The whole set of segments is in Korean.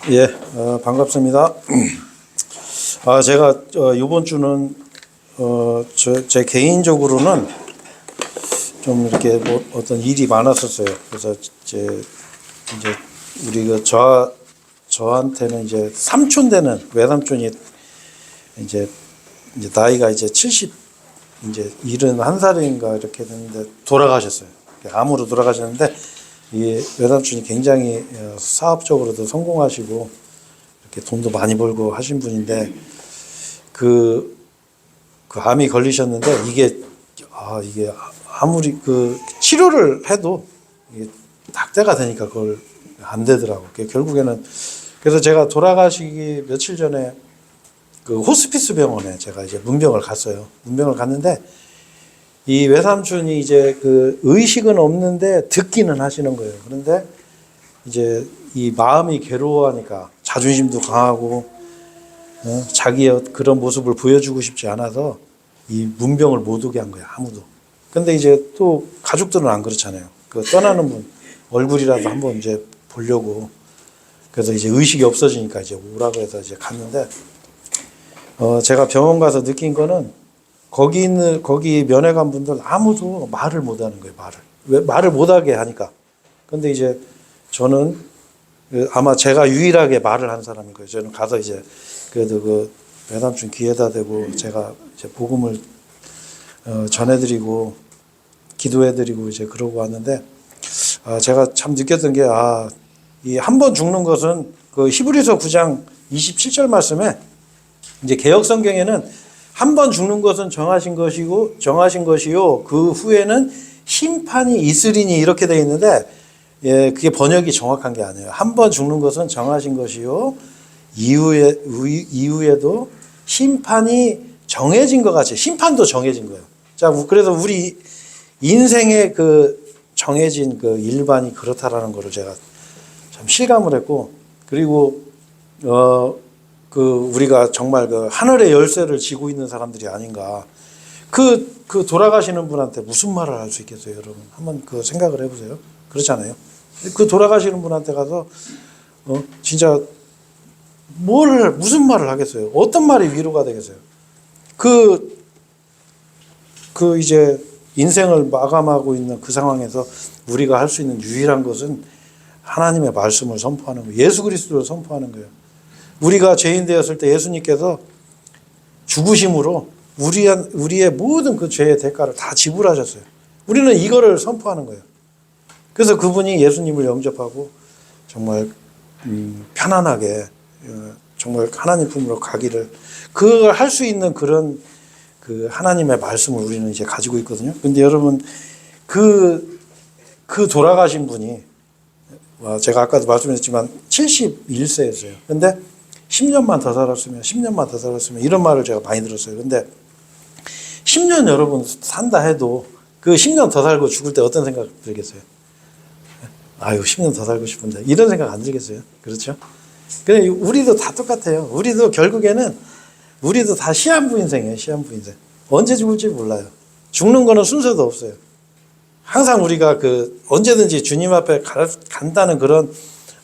예, 반갑습니다. 제가 이번 주는 제 개인적으로는 좀 이렇게 뭐 어떤 일이 많았었어요. 그래서 이제 우리 저한테는 이제 삼촌 되는 외삼촌이 이제 나이가 이제 71살인가 이렇게 됐는데 돌아가셨어요. 암으로 돌아가셨는데 이 외삼촌이 굉장히 사업적으로도 성공하시고 이렇게 돈도 많이 벌고 하신 분인데 그 암이 걸리셨는데 이게 아무리 그 치료를 해도 이게 낙태가 되니까 그걸 안 되더라고. 결국에는 그래서 제가 돌아가시기 며칠 전에 그 호스피스 병원에 제가 이제 문병을 갔어요. 문병을 갔는데 이 외삼촌이 이제 그 의식은 없는데 듣기는 하시는 거예요. 그런데 이제 이 마음이 괴로워하니까 자존심도 강하고 자기의 그런 모습을 보여주고 싶지 않아서 이 문병을 못 오게 한 거예요. 아무도. 근데 이제 또 가족들은 안 그렇잖아요. 그 떠나는 분 얼굴이라도 한번 이제 보려고 그래서 이제 의식이 없어지니까 이제 오라고 해서 이제 갔는데 제가 병원 가서 느낀 거는 거기 면회 간 분들 아무도 말을 못 하는 거예요. 왜 말을 못 하게 하니까. 근데 이제 저는 아마 제가 유일하게 말을 한 사람인 거예요. 저는 가서 이제 그래도 그 외삼촌 귀에다 대고 제가 이제 복음을 전해드리고 기도해드리고 이제 그러고 왔는데 제가 참 느꼈던 게 이 한 번 죽는 것은 그 히브리서 9장 27절 말씀에 이제 개역 성경에는 한 번 죽는 것은 정하신 것이요 그 후에는 심판이 있으리니 이렇게 되어 있는데 그게 번역이 정확한 게 아니에요. 한 번 죽는 것은 정하신 것이요 이후에도 심판이 정해진 것 같이 심판도 정해진 거예요. 자, 그래서 우리 인생의 그 정해진 그 일반이 그렇다라는 것을 제가 참 실감을 했고, 그리고 우리가 정말 그 하늘의 열쇠를 쥐고 있는 사람들이 아닌가. 그 돌아가시는 분한테 무슨 말을 할 수 있겠어요, 여러분? 한번 그 생각을 해보세요. 그렇잖아요. 그 돌아가시는 분한테 가서 진짜 무슨 말을 하겠어요? 어떤 말이 위로가 되겠어요? 이제 인생을 마감하고 있는 그 상황에서 우리가 할 수 있는 유일한 것은 하나님의 말씀을 선포하는 거예요. 예수 그리스도를 선포하는 거예요. 우리가 죄인 되었을 때 예수님께서 죽으심으로 우리의 모든 그 죄의 대가를 다 지불하셨어요. 우리는 이거를 선포하는 거예요. 그래서 그분이 예수님을 영접하고 정말 편안하게 정말 하나님 품으로 가기를 그걸 할 수 있는 그런 그 하나님의 말씀을 우리는 이제 가지고 있거든요. 근데 여러분 그 돌아가신 분이 제가 아까도 말씀드렸지만 71세였어요. 근데 10년만 더 살았으면 이런 말을 제가 많이 들었어요. 근데 10년 여러분 산다 해도 그 10년 더 살고 죽을 때 어떤 생각 들겠어요? 10년 더 살고 싶은데 이런 생각 안 들겠어요? 그렇죠? 근데 우리도 다 똑같아요. 우리도 결국에는 우리도 다 시한부 인생이에요. 시한부 인생. 언제 죽을지 몰라요. 죽는 거는 순서도 없어요. 항상 우리가 언제든지 주님 앞에 간다는 그런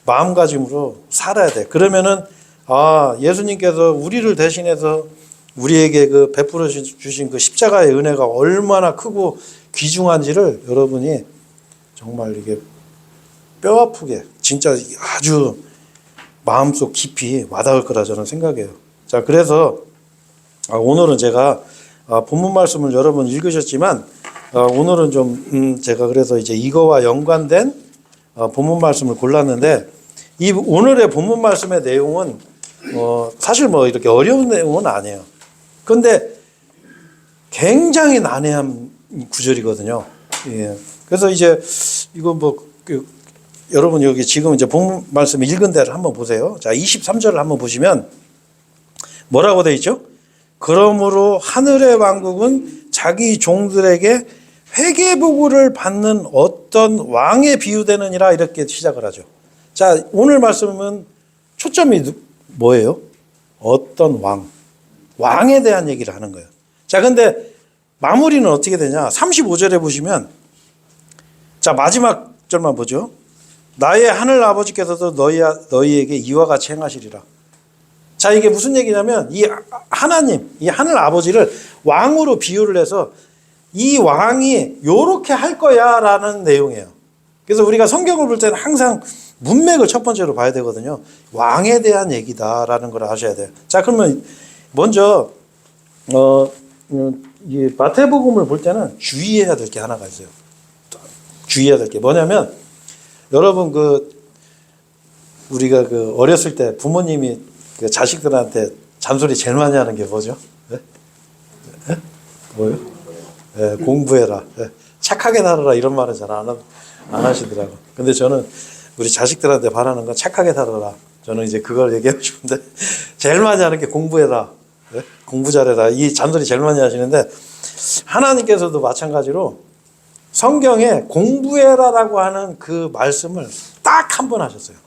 마음가짐으로 살아야 돼. 그러면은 예수님께서 우리를 대신해서 우리에게 그 베풀어 주신 그 십자가의 은혜가 얼마나 크고 귀중한지를 여러분이 정말 이게 뼈 아프게 진짜 아주 마음속 깊이 와닿을 거라 저는 생각해요. 자, 그래서 오늘은 제가 본문 말씀을 여러분 읽으셨지만 오늘은 좀 제가 그래서 이제 이거와 연관된 본문 말씀을 골랐는데 이 오늘의 본문 말씀의 내용은 사실 뭐 이렇게 어려운 내용은 아니에요. 그런데 굉장히 난해한 구절이거든요. 예. 그래서 이제 이거 여러분 여기 지금 이제 본문 말씀 읽은 데를 한번 보세요. 자, 23절을 한번 보시면 뭐라고 되어 있죠? 그러므로 하늘의 왕국은 자기 종들에게 회개보고를 받는 어떤 왕에 비유되느니라 이렇게 시작을 하죠. 자, 오늘 말씀은 초점이 뭐예요? 어떤 왕에 대한 얘기를 하는 거예요. 자, 근데 마무리는 어떻게 되냐? 35절에 보시면 자, 마지막 절만 보죠. 나의 하늘 아버지께서도 너희에게 이와 같이 행하시리라. 자, 이게 무슨 얘기냐면 이 하나님, 이 하늘 아버지를 왕으로 비유를 해서 이 왕이 요렇게 할 거야 라는 내용이에요. 그래서 우리가 성경을 볼 때는 항상 문맥을 첫 번째로 봐야 되거든요. 왕에 대한 얘기다라는 걸 아셔야 돼요. 자, 그러면 먼저 이 마태복음을 볼 때는 주의해야 될 게 하나가 있어요. 주의해야 될 게 뭐냐면, 여러분 우리가 어렸을 때 부모님이 자식들한테 잔소리 제일 많이 하는 게 뭐죠? 네? 네? 뭐요? 네, 공부해라. 네. 착하게 살아라 이런 말은 잘 안 하시더라고. 근데 저는 우리 자식들한테 바라는 건 착하게 살아라. 저는 이제 그걸 얘기하고 싶은데 제일 많이 하는 게 공부해라. 네? 공부 잘해라. 이 잔소리 제일 많이 하시는데, 하나님께서도 마찬가지로 성경에 공부해라라고 하는 그 말씀을 딱 한 번 하셨어요.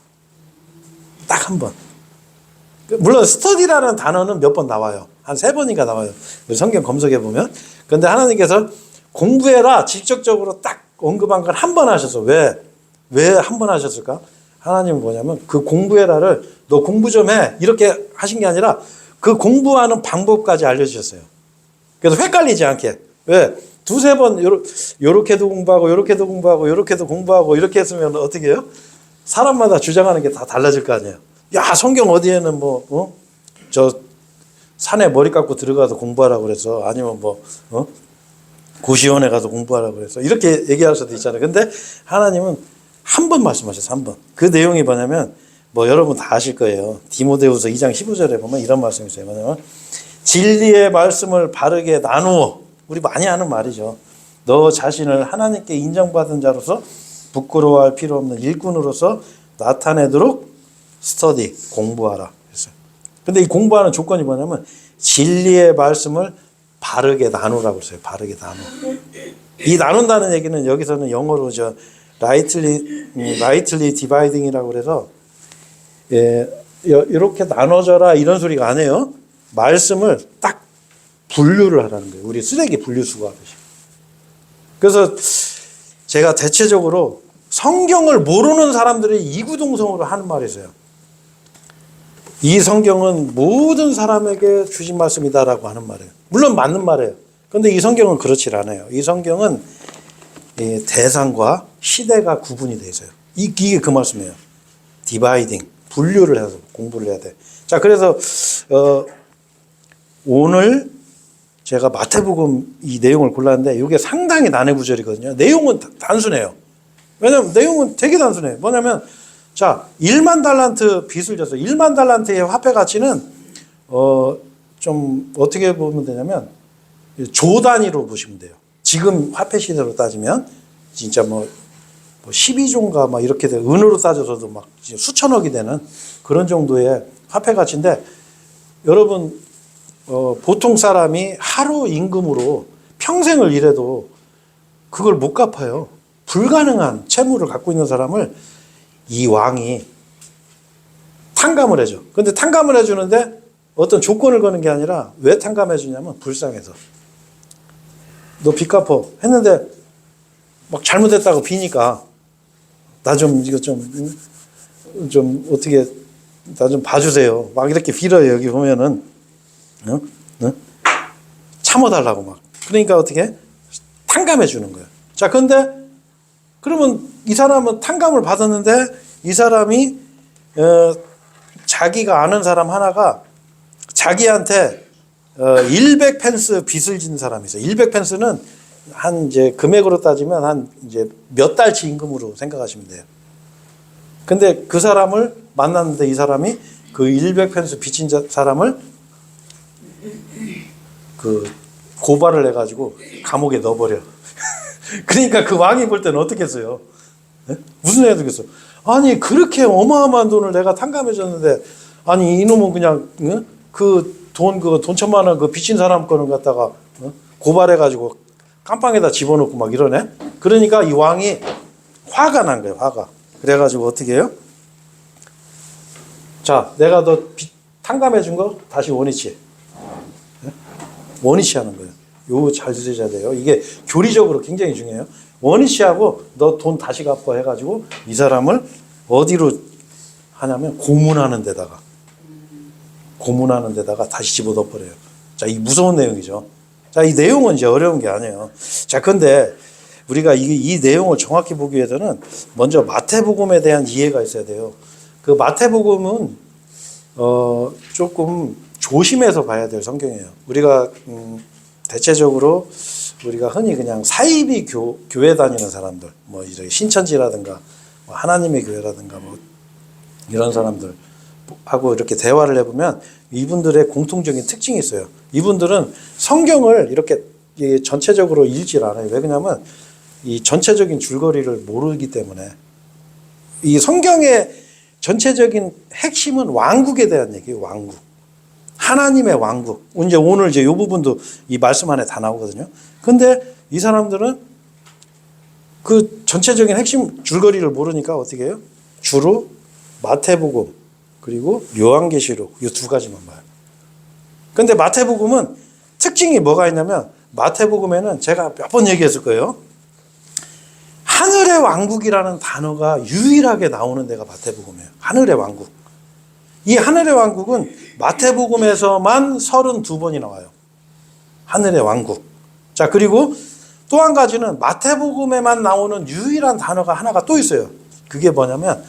딱 한 번. 물론 스터디라는 단어는 몇 번 나와요. 한 3번인가 나와요. 우리 성경 검색해 보면. 그런데 하나님께서 공부해라 직접적으로 딱 언급한 건 한 번 하셨어. 왜 한 번 하셨을까? 하나님은 뭐냐면 그 공부해라를 너 공부 좀 해 이렇게 하신 게 아니라 그 공부하는 방법까지 알려주셨어요. 그래서 헷갈리지 않게. 왜? 2-3번 요렇게도 공부하고 요렇게도 공부하고 요렇게도 공부하고 이렇게 했으면 어떻게 해요? 사람마다 주장하는 게 다 달라질 거 아니에요. 야, 성경 어디에는 저 산에 머리 깎고 들어가서 공부하라고 그래서, 아니면 고시원에 가서 공부하라고 그래서 이렇게 얘기할 수도 있잖아요. 근데 하나님은 한 번 말씀하셨어요. 한 번. 그 내용이 뭐냐면 여러분 다 아실 거예요. 디모데후서 2장 15절에 보면 이런 말씀이 있어요. 뭐냐면 진리의 말씀을 바르게 나누어, 우리 많이 하는 말이죠. 너 자신을 하나님께 인정받은 자로서 부끄러워할 필요 없는 일꾼으로서 나타내도록 스터디, 공부하라 했어요. 근데 이 공부하는 조건이 뭐냐면 진리의 말씀을 바르게 나누라고 했어요. 바르게 나누. 이 나눈다는 얘기는 여기서는 영어로 rightly dividing이라고 그래서, 이렇게 나눠져라 이런 소리가 아니에요. 말씀을 딱 분류를 하라는 거예요. 우리 쓰레기 분류수거 하듯이. 그래서 제가 대체적으로 성경을 모르는 사람들이 이구동성으로 하는 말이 있어요. 이 성경은 모든 사람에게 주신 말씀이다라고 하는 말이에요. 물론 맞는 말이에요. 그런데 이 성경은 그렇지 않아요. 이 성경은 대상과 시대가 구분이 되어 있어요. 이게 그 말씀이에요. 디바이딩, 분류를 해서 공부를 해야 돼. 자, 그래서 오늘 제가 마태복음 이 내용을 골랐는데 이게 상당히 난해 구절이거든요. 내용은 단순해요. 왜냐면 내용은 되게 단순해요. 뭐냐면, 자, 1만 달란트 빚을 졌어요. 1만 달란트의 화폐 가치는 좀 어떻게 보면 되냐면 조 단위로 보시면 돼요. 지금 화폐 시대로 따지면 진짜 12조인가 막 이렇게 돼. 은으로 따져서도 막 수천억이 되는 그런 정도의 화폐 가치인데, 여러분 보통 사람이 하루 임금으로 평생을 일해도 그걸 못 갚아요. 불가능한 채무를 갖고 있는 사람을 이 왕이 탕감을 해줘. 근데 탕감을 해주는데 어떤 조건을 거는 게 아니라, 왜 탕감해 주냐면 불쌍해서. 너 빚 갚어 했는데 막 잘못했다고 비니까 나 좀 이거 좀 어떻게 나 좀 봐주세요. 막 이렇게 빌어요. 여기 보면은 참아달라고 막. 그러니까 어떻게 탕감해 주는 거예요. 자, 근데 그러면 이 사람은 탕감을 받았는데, 이 사람이 자기가 아는 사람 하나가 자기한테 100펜스 빚을 진 사람이 있어요. 100펜스는 한 이제 금액으로 따지면 한 이제 몇 달치 임금으로 생각하시면 돼요. 근데 그 사람을 만났는데, 이 사람이 그 100펜스 빚진 사람을 고발을 해가지고 감옥에 넣어버려. 그러니까 그 왕이 볼 때는 어떻게 했어요? 네? 무슨 애가 되겠어? 아니, 그렇게 어마어마한 돈을 내가 탕감해줬는데, 아니 이놈은 그냥 그 돈 1,000만 원 빚진 사람 거는 갖다가 고발해가지고 깜빵에다 집어넣고 막 이러네. 그러니까 이 왕이 화가 난 거예요. 화가. 그래가지고 어떻게 해요? 자, 내가 너 빚 탕감해준 거 다시 원위치. 네? 원위치 하는 거예요. 요거 잘 들으셔야 돼요. 이게 교리적으로 굉장히 중요해요. 원희 씨하고 너 돈 다시 갚아 해가지고 이 사람을 어디로 하냐면 고문하는 데다가 다시 집어넣어 버려요. 자, 이 무서운 내용이죠. 자, 이 내용은 이제 어려운 게 아니에요. 자, 근데 우리가 이 내용을 정확히 보기 위해서는 먼저 마태복음에 대한 이해가 있어야 돼요. 그 마태복음은 조금 조심해서 봐야 될 성경이에요. 우리가 대체적으로 우리가 흔히 그냥 사이비 교회 다니는 사람들, 뭐 이렇게 신천지라든가 뭐 하나님의 교회라든가 뭐 이런 사람들 하고 이렇게 대화를 해보면 이분들의 공통적인 특징이 있어요. 이분들은 성경을 이렇게 전체적으로 읽질 않아요. 왜 그러냐면 이 전체적인 줄거리를 모르기 때문에. 이 성경의 전체적인 핵심은 왕국에 대한 얘기예요. 왕국. 하나님의 왕국. 이제 오늘 이제 이 부분도 이 말씀 안에 다 나오거든요. 근데 이 사람들은 그 전체적인 핵심 줄거리를 모르니까 어떻게 해요? 주로 마태복음 그리고 요한계시록 이 두 가지만 봐요. 근데 마태복음은 특징이 뭐가 있냐면 마태복음에는 제가 몇 번 얘기했을 거예요. 하늘의 왕국이라는 단어가 유일하게 나오는 데가 마태복음이에요. 하늘의 왕국. 이 하늘의 왕국은 마태복음에서만 32번이 나와요. 하늘의 왕국. 자, 그리고 또 한 가지는 마태복음에만 나오는 유일한 단어가 하나가 또 있어요. 그게 뭐냐면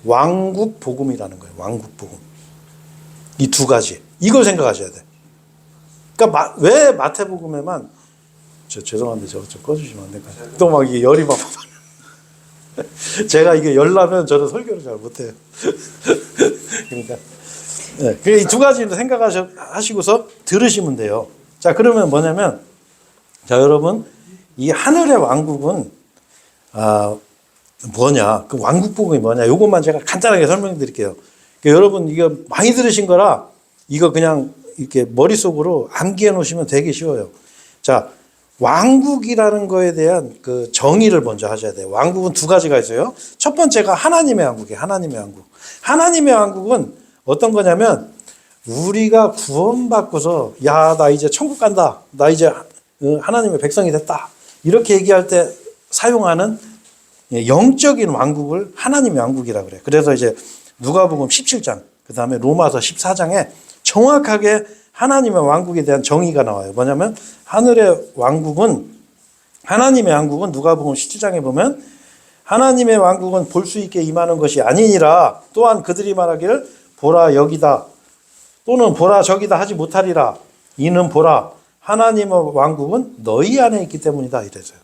왕국 복음이라는 거예요. 왕국 복음. 이 두 가지. 이걸 생각하셔야 돼. 그러니까 왜 마태복음에만 죄송한데 저거 좀 꺼주시면 안 될까요? 또 막 이게 열이 막 제가 이게 열나면 저는 설교를 잘 못해요. 그러니까 이 두 가지를 생각하시고서 들으시면 돼요. 자, 그러면 뭐냐면 자, 여러분 이 하늘의 왕국은 뭐냐? 그 왕국 복음이 뭐냐? 이것만 제가 간단하게 설명드릴게요. 그러니까 여러분 이거 많이 들으신 거라 이거 그냥 이렇게 머릿속으로 암기해 놓으시면 되게 쉬워요. 자, 왕국이라는 거에 대한 그 정의를 먼저 하셔야 돼요. 왕국은 두 가지가 있어요. 첫 번째가 하나님의 왕국이에요. 하나님의 왕국. 하나님의 왕국은 어떤 거냐면 우리가 구원받고서 야, 나 이제 천국 간다. 나 이제 하나님의 백성이 됐다. 이렇게 얘기할 때 사용하는 영적인 왕국을 하나님의 왕국이라 그래요. 그래서 이제 누가복음 17장, 그다음에 로마서 14장에 정확하게 하나님의 왕국에 대한 정의가 나와요. 뭐냐면 하늘의 왕국은 하나님의 왕국은 누가복음 17장에 보면 하나님의 왕국은 볼 수 있게 임하는 것이 아니니라. 또한 그들이 말하기를 보라 여기다 또는 보라 저기다 하지 못하리라. 이는 보라 하나님의 왕국은 너희 안에 있기 때문이다 이래서요.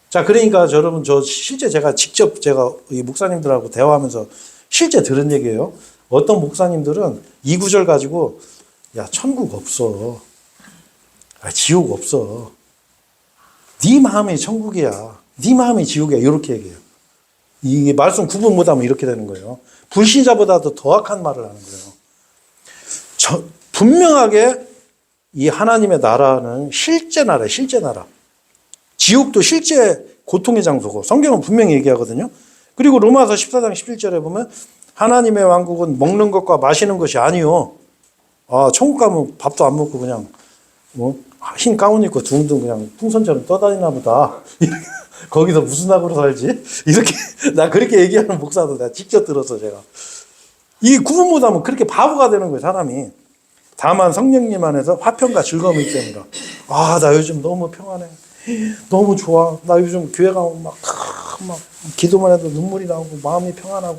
자, 그러니까 여러분 저 실제 제가 직접 제가 이 목사님들하고 대화하면서 실제 들은 얘기예요. 어떤 목사님들은 이 구절 가지고 야, 천국 없어. 지옥 없어. 네 마음이 천국이야. 네 마음이 지옥이야. 이렇게 얘기해요. 이 말씀 구분 못하면 이렇게 되는 거예요. 불신자보다도 더 악한 말을 하는 거예요. 분명하게 이 하나님의 나라는 실제 나라예요. 실제 나라. 지옥도 실제 고통의 장소고 성경은 분명히 얘기하거든요. 그리고 로마서 14장 11절에 보면 하나님의 왕국은 먹는 것과 마시는 것이 아니요. 천국 가면 밥도 안 먹고 그냥 흰 가운 입고 둥둥 그냥 풍선처럼 떠다니나 보다. 거기서 무슨 낙으로 살지? 이렇게 나 그렇게 얘기하는 목사도 내가 직접 들었어 제가. 이 구분 못하면 그렇게 바보가 되는 거예요 사람이. 다만 성령님 안에서 화평과 즐거움이 있습니다. 나 요즘 너무 평안해. 너무 좋아. 나 요즘 교회 가면 막 기도만 해도 눈물이 나오고 마음이 평안하고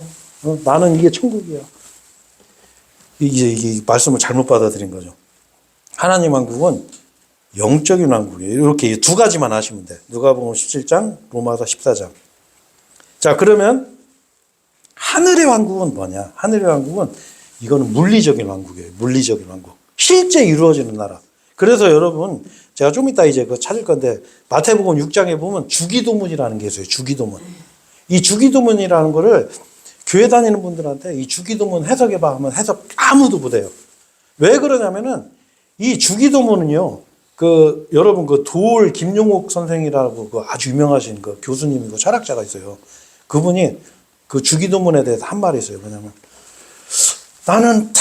나는 이게 천국이야. 이게 말씀을 잘못 받아들인 거죠. 하나님 왕국은 영적인 왕국이에요. 이렇게 두 가지만 하시면 돼. 누가복음 17장, 로마서 14장. 자, 그러면 하늘의 왕국은 뭐냐? 하늘의 왕국은 이거는 물리적인 왕국이에요. 물리적인 왕국. 실제 이루어지는 나라. 그래서 여러분 제가 좀 이따 이제 그거 찾을 건데 마태복음 6장에 보면 주기도문이라는 게 있어요. 주기도문. 이 주기도문이라는 거를 교회 다니는 분들한테 이 주기도문 해석해봐 하면 해석 아무도 못해요. 왜 그러냐면은 이 주기도문은요. 여러분 도올 김용옥 선생이라고 아주 유명하신 교수님이고 철학자가 있어요. 그분이 그 주기도문에 대해서 한 말이 있어요. 뭐냐면 나는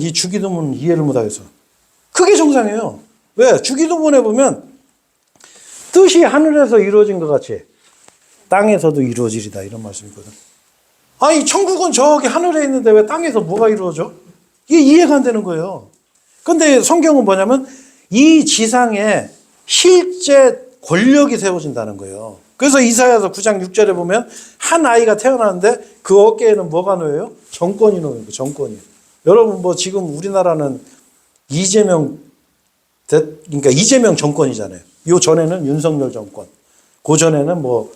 이 주기도문 이해를 못하겠어. 그게 정상이에요. 왜? 주기도문에 보면 뜻이 하늘에서 이루어진 것 같이 땅에서도 이루어지리다 이런 말씀이거든. 아니 천국은 저기 하늘에 있는데 왜 땅에서 뭐가 이루어져? 이게 이해가 안 되는 거예요. 근데 성경은 뭐냐면 이 지상에 실제 권력이 세워진다는 거예요. 그래서 이사야서 9장 6절에 보면 한 아이가 태어나는데 그 어깨에는 뭐가 놓여요? 정권이 놓여요. 정권이. 여러분 뭐 지금 우리나라는 그러니까 이재명 정권이잖아요. 요 전에는 윤석열 정권. 그 전에는 뭐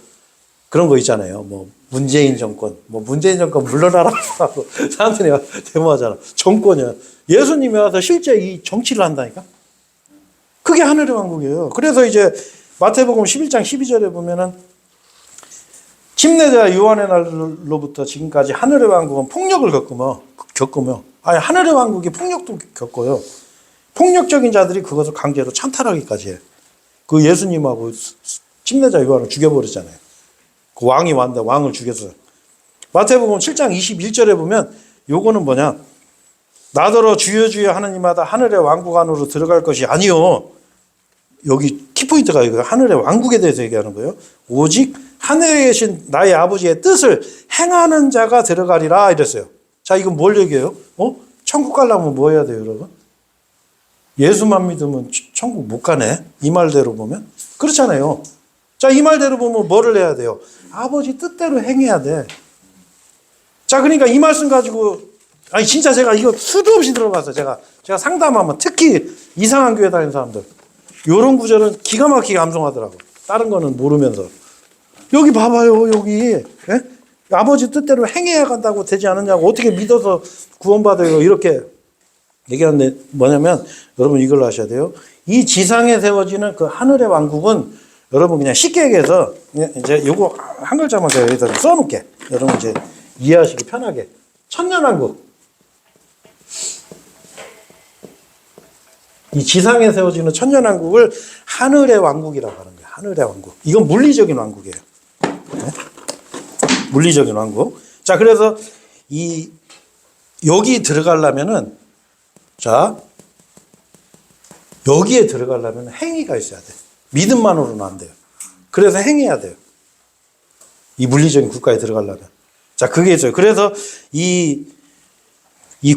그런 거 있잖아요. 뭐 문재인 정권. 뭐 문재인 정권 물러나라 하고 사람들이 데모하잖아. 정권이야. 예수님이 와서 실제 이 정치를 한다니까. 그게 하늘의 왕국이에요. 그래서 이제 마태복음 11장 12절에 보면은 침례자 요한의 날로부터 지금까지 하늘의 왕국은 폭력을 겪으며 아니 하늘의 왕국이 폭력도 겪어요. 폭력적인 자들이 그것을 강제로 찬탈하기까지 해. 그 예수님하고 침례자 요한을 죽여버렸잖아요. 그 왕이 왔는데 왕을 죽였어요. 마태복음 7장 21절에 보면 요거는 뭐냐? 나더러 주여 주여 하느님마다 하늘의 왕국 안으로 들어갈 것이 아니요. 여기 키포인트가 이거 하늘의 왕국에 대해서 얘기하는 거예요. 오직 하늘에 계신 나의 아버지의 뜻을 행하는 자가 들어가리라 이랬어요. 자, 이건 뭘 얘기해요? 천국 가려면 뭐 해야 돼요, 여러분? 예수만 믿으면 천국 못 가네. 이 말대로 보면. 그렇잖아요. 자, 이 말대로 보면 뭐를 해야 돼요? 아버지 뜻대로 행해야 돼. 자, 그러니까 이 말씀 가지고 아니 진짜 제가 이거 수도 없이 들어봤어요. 제가 상담하면 특히 이상한 교회 다니는 사람들 이런 구절은 기가 막히게 암송하더라고. 다른 거는 모르면서 여기 봐봐요. 여기 예? 아버지 뜻대로 행해야 간다고 되지 않느냐고 어떻게 믿어서 구원받아요. 이렇게 얘기하는데 뭐냐면 여러분 이걸 아셔야 돼요. 이 지상에 세워지는 그 하늘의 왕국은 여러분 그냥 쉽게 얘기해서 이제 요거 한 글자만 제가 여기다 써놓을게. 여러분 이제 이해하시기 편하게. 천년왕국. 이 지상에 세워지는 천년왕국을 하늘의 왕국이라고 하는 거예요. 하늘의 왕국. 이건 물리적인 왕국이에요. 네? 물리적인 왕국. 자, 그래서 여기 들어가려면은 자, 여기에 들어가려면 행위가 있어야 돼. 믿음만으로는 안 돼요. 그래서 행해야 돼요. 이 물리적인 국가에 들어가려면. 자, 그게 있어요. 그래서 이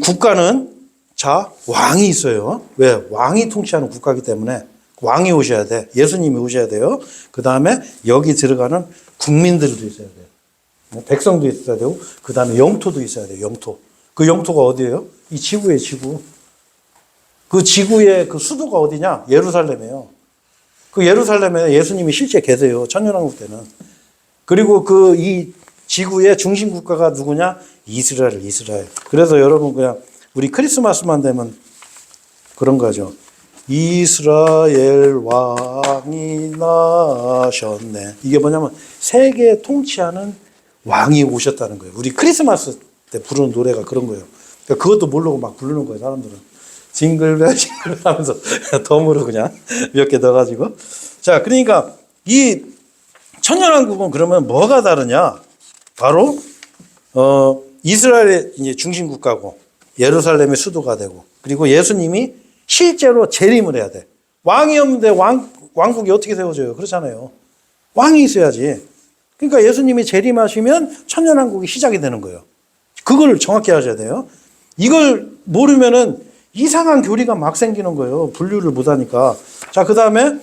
국가는 자, 왕이 있어요. 왜? 왕이 통치하는 국가이기 때문에 왕이 오셔야 돼. 예수님이 오셔야 돼요. 그 다음에 여기 들어가는 국민들도 있어야 돼요. 백성도 있어야 되고, 그 다음에 영토도 있어야 돼요. 영토. 그 영토가 어디예요? 이 지구예요, 지구. 그 지구의 그 수도가 어디냐? 예루살렘이에요. 그 예루살렘에 예수님이 실제 계세요. 천년왕국 때는. 그리고 이 지구의 중심 국가가 누구냐? 이스라엘. 그래서 여러분 그냥 우리 크리스마스만 되면 그런 거죠. 이스라엘 왕이 나셨네. 이게 뭐냐면 세계 통치하는 왕이 오셨다는 거예요. 우리 크리스마스 때 부르는 노래가 그런 거예요. 그러니까 그것도 모르고 막 부르는 거예요, 사람들은. 징글벨 징글 하면서 덤으로 그냥 몇 개 넣어가지고. 자, 그러니까 이 천년왕국은 그러면 뭐가 다르냐? 바로 이스라엘의 이제 중심 국가고 예루살렘의 수도가 되고 그리고 예수님이 실제로 재림을 해야 돼. 왕이 없는데 왕국이 어떻게 세워져요? 그렇잖아요. 왕이 있어야지. 그러니까 예수님이 재림하시면 천년왕국이 시작이 되는 거예요. 그걸 정확히 하셔야 돼요. 이걸 모르면은 이상한 교리가 막 생기는 거예요. 분류를 못하니까. 자, 그 다음에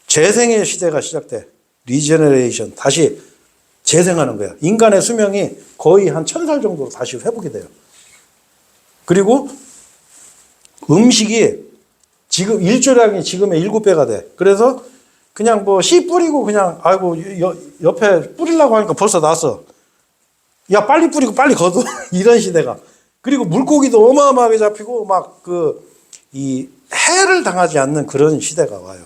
재생의 시대가 시작돼. 리제너레이션. 다시 재생하는 거야. 인간의 수명이 거의 한 1000살 정도로 다시 회복이 돼요. 그리고 음식이 지금 일조량이 지금의 7배가 돼. 그래서 그냥 뭐 씨 뿌리고 그냥 아이고 옆에 뿌리려고 하니까 벌써 났어. 야, 빨리 뿌리고 빨리 걷어. 이런 시대가. 그리고 물고기도 어마어마하게 잡히고 막 이 해를 당하지 않는 그런 시대가 와요.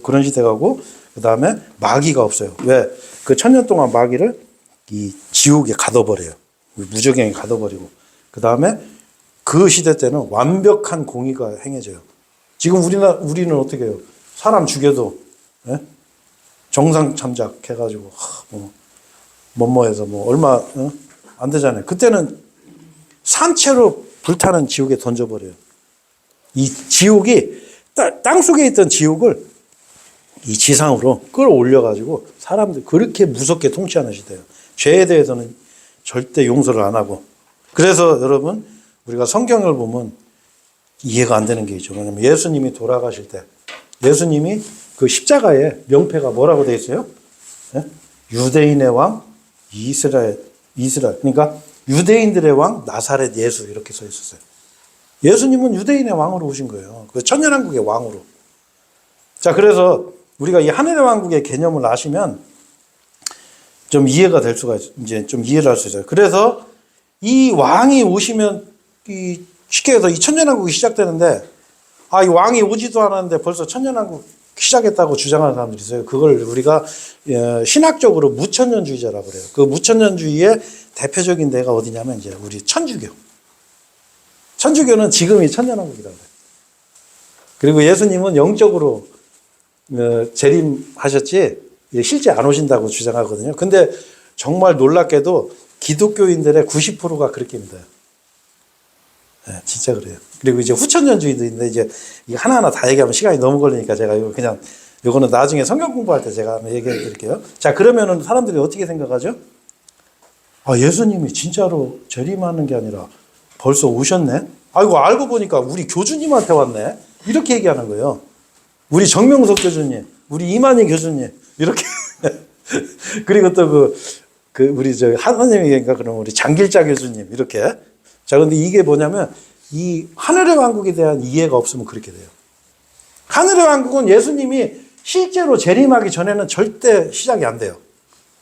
그런 시대가 오고 그다음에 마귀가 없어요. 왜? 그 1000년 동안 마귀를 이 지옥에 가둬버려요. 무저갱에 가둬버리고. 그다음에 그 시대 때는 완벽한 공의가 행해져요. 지금 우리는 어떻게 해요? 사람 죽여도 예? 정상 참작해가지고 뭐해서 뭐 얼마 안 되잖아요. 그때는 산채로 불타는 지옥에 던져버려요. 이 지옥이 땅 속에 있던 지옥을 이 지상으로 끌어올려가지고 사람들 그렇게 무섭게 통치하는 시대예요. 죄에 대해서는 절대 용서를 안 하고. 그래서 여러분 우리가 성경을 보면 이해가 안 되는 게 있죠. 왜냐하면 예수님이 돌아가실 때 예수님이 그 십자가에 명패가 뭐라고 되어 있어요? 예? 유대인의 왕 이스라엘. 그러니까 유대인들의 왕 나사렛 예수 이렇게 써 있었어요. 예수님은 유대인의 왕으로 오신 거예요. 그 천년왕국의 왕으로. 자, 그래서 우리가 이 하늘의 왕국의 개념을 아시면 좀 이해가 될 수가 있어요. 이제 좀 이해를 할 수 있어요. 그래서 이 왕이 오시면 쉽게 해서 이 천년왕국이 시작되는데 이 왕이 오지도 않았는데 벌써 천년왕국 시작했다고 주장하는 사람들이 있어요. 그걸 우리가 신학적으로 무천년주의자라고 그래요. 그 무천년주의의 대표적인 데가 어디냐면 이제 우리 천주교. 천주교는 지금이 천년왕국이라고 해요. 그리고 예수님은 영적으로 재림하셨지 실제 안 오신다고 주장하거든요. 근데 정말 놀랍게도 기독교인들의 90%가 그렇게 믿어요. 네, 진짜 그래요. 그리고 이제 후천년주의도 있는데 이제 이거 하나하나 다 얘기하면 시간이 너무 걸리니까 제가 이거 그냥 이거는 나중에 성경 공부할 때 제가 한번 얘기해 드릴게요. 자, 그러면은 사람들이 어떻게 생각하죠? 예수님이 진짜로 재림하는 게 아니라 벌써 오셨네? 아이고, 알고 보니까 우리 교주님한테 왔네? 이렇게 얘기하는 거예요. 우리 정명석 교주님, 우리 이만희 교주님, 이렇게. 그리고 또 우리 하나님이니까 그럼 우리 장길자 교주님, 이렇게. 자, 근데 이게 뭐냐면 이 하늘의 왕국에 대한 이해가 없으면 그렇게 돼요. 하늘의 왕국은 예수님이 실제로 재림하기 전에는 절대 시작이 안 돼요.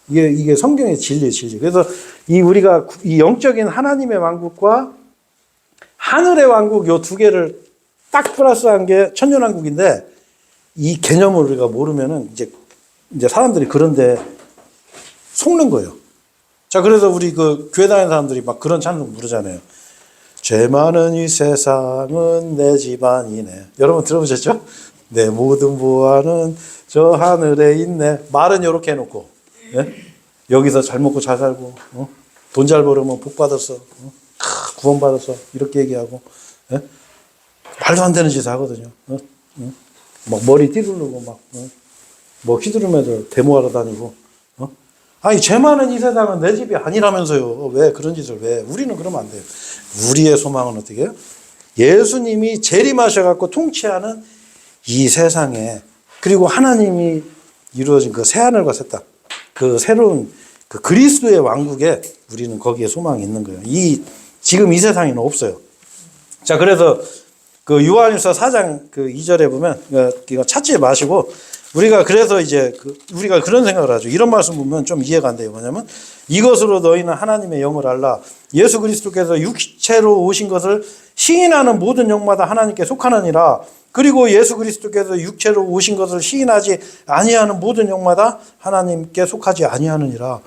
이게 성경의 진리예요, 진리. 그래서 우리가 이 영적인 하나님의 왕국과 하늘의 왕국 요 두 개를 딱 플러스한 게 천년왕국인데 이 개념을 우리가 모르면은 이제 사람들이 그런데 속는 거예요. 자, 그래서 우리 교회 다니는 사람들이 막 그런 찬송 부르잖아요. 죄 많은 이 세상은 내 집안이네. 여러분 들어보셨죠? 내 모든 보화는 저 하늘에 있네. 말은 이렇게 해놓고, 예? 여기서 잘 먹고 잘 살고, 돈 잘 벌으면 복 받았어, 구원 받았어, 이렇게 얘기하고, 예? 말도 안 되는 짓을 하거든요. 막 머리 띠두르고 뭐 휘두르면서 데모하러 다니고. 죄 많은 이 세상은 내 집이 아니라면서요. 왜 그런 짓을 왜? 우리는 그러면 안 돼요. 우리의 소망은 어떻게 해요? 예수님이 재림하셔갖고 통치하는 이 세상에, 그리고 하나님이 이루어진 그 새하늘과 새 땅, 그 새로운 그 그리스도의 왕국에 우리는 거기에 소망이 있는 거예요. 지금 이 세상에는 없어요. 자, 그래서 요한일서 4장 2절에 보면 이거 찾지 마시고 우리가 그래서 이제 우리가 그런 생각을 하죠. 이런 말씀 보면 좀 이해가 안 돼요. 뭐냐면 이것으로 너희는 하나님의 영을 알라. 예수 그리스도께서 육체로 오신 것을 시인하는 모든 영마다 하나님께 속하느니라. 그리고 예수 그리스도께서 육체로 오신 것을 시인하지 아니하는 모든 영마다 하나님께 속하지 아니하느니라.